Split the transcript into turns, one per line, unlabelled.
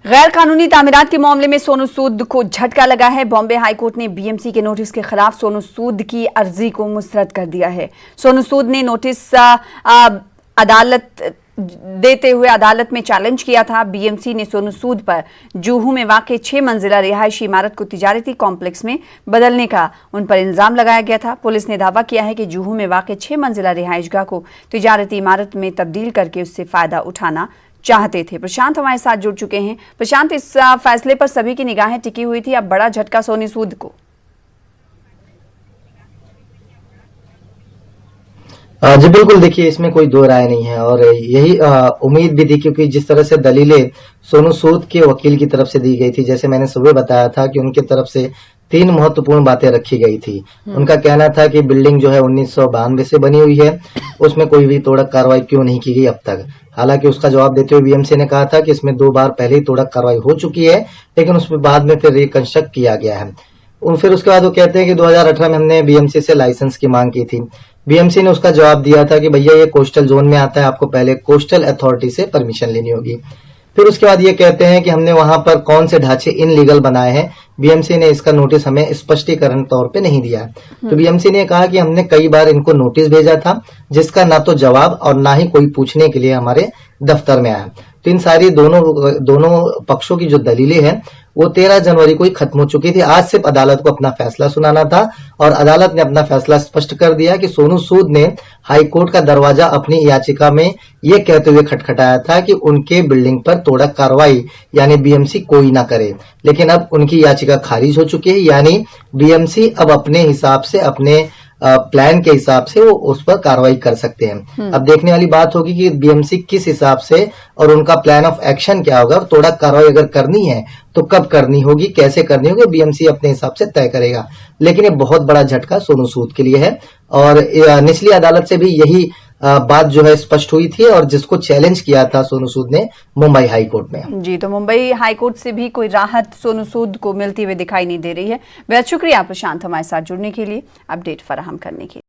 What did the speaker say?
गैर कानूनी तामीरात के मामले में सोनू सूद को झटका लगा है। बॉम्बे हाईकोर्ट ने बीएमसी के नोटिस के खिलाफ सोनू सूद की अर्जी को मुस्तरद कर दिया है। सोनू सूद ने नोटिस अदालत देते हुए अदालत में चैलेंज किया था। बीएमसी ने सोनू सूद पर जुहू में वाक़ 6 मंजिला रिहायशी इमारत को तिजारती कॉम्प्लेक्स में बदलने का उन पर इल्जाम लगाया गया था। पुलिस ने दावा किया है कि जुहू में वाक़ 6 मंजिला रिहायशगाह को तिजारती इमारत में तब्दील करके उससे फायदा उठाना चाहते थे। प्रशांत हमारे साथ जुड़ चुके हैं। प्रशांत, इस फैसले पर सभी की निगाहें टिकी हुई थी, अब बड़ा झटका सोनू सूद को।
जी बिल्कुल, देखिए इसमें कोई दो राय नहीं है और यही उम्मीद भी थी, क्योंकि जिस तरह से दलीलें सोनू सूद के वकील की तरफ से दी गई थी, जैसे मैंने सुबह बताया था कि उनकी तरफ से 3 महत्वपूर्ण बातें रखी गई थी। उनका कहना था कि बिल्डिंग जो है 1992 से बनी हुई है, उसमें कोई भी तोड़क कार्रवाई क्यों नहीं की गई अब तक। हालांकि उसका जवाब देते हुए बीएमसी ने कहा था कि इसमें 2 बार पहले ही तोड़क कार्रवाई हो चुकी है, लेकिन उसमें बाद में फिर रिकंस्ट्रक्ट किया गया है। फिर उसके बाद वो कहते हैं कि 2018 में हमने बीएमसी से लाइसेंस की मांग की थी। बीएमसी ने उसका जवाब दिया था कि भैया ये कोस्टल जोन में आता है, आपको पहले कोस्टल अथॉरिटी से परमिशन लेनी होगी। फिर उसके बाद ये कहते हैं कि हमने वहां पर कौन से ढांचे इनलीगल बनाए हैं, बीएमसी ने इसका नोटिस हमें स्पष्टीकरण तौर पे नहीं दिया। तो बीएमसी ने कहा कि हमने कई बार इनको नोटिस भेजा था, जिसका ना तो जवाब और ना ही कोई पूछने के लिए हमारे दफ्तर में आया। तो इन सारी दोनों पक्षों की जो दलीलें हैं वो 13 जनवरी को ही खत्म हो चुकी थी। आज सिर्फ अदालत को अपना फैसला सुनाना था और अदालत ने अपना फैसला स्पष्ट कर दिया कि सोनू सूद ने हाईकोर्ट का दरवाजा अपनी याचिका में ये कहते हुए खटखटाया था कि उनके बिल्डिंग पर तोड़क कार्रवाई यानी बीएमसी कोई ना करे। लेकिन अब उनकी याचिका खारिज हो चुकी है, यानी बीएमसी अब अपने हिसाब से, अपने प्लान के हिसाब से वो उस पर कार्रवाई कर सकते हैं। अब देखने वाली बात होगी कि बीएमसी किस हिसाब से और उनका प्लान ऑफ एक्शन क्या होगा। तोड़क कार्रवाई अगर करनी है तो कब करनी होगी, कैसे करनी होगी, बीएमसी अपने हिसाब से तय करेगा। लेकिन ये बहुत बड़ा झटका सोनू सूद के लिए है और निचली अदालत से भी यही बात जो है स्पष्ट हुई थी और जिसको चैलेंज किया था सोनू सूद ने मुंबई हाई कोर्ट में।
जी, तो मुंबई हाई कोर्ट से भी कोई राहत सोनू सूद को मिलती हुई दिखाई नहीं दे रही है। बेहद शुक्रिया प्रशांत हमारे साथ जुड़ने के लिए, अपडेट फराहम करने के लिए।